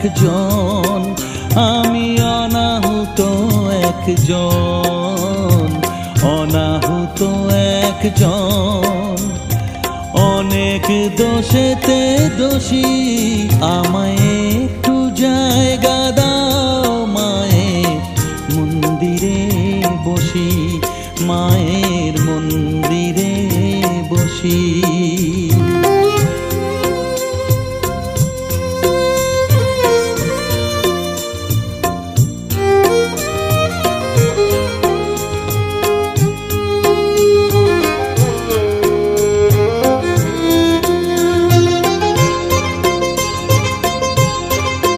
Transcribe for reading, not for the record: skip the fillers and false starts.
একজন, আমি অনাহুত একজন, অনাহুত একজন। অনেক দোষেতে দোষী আমায়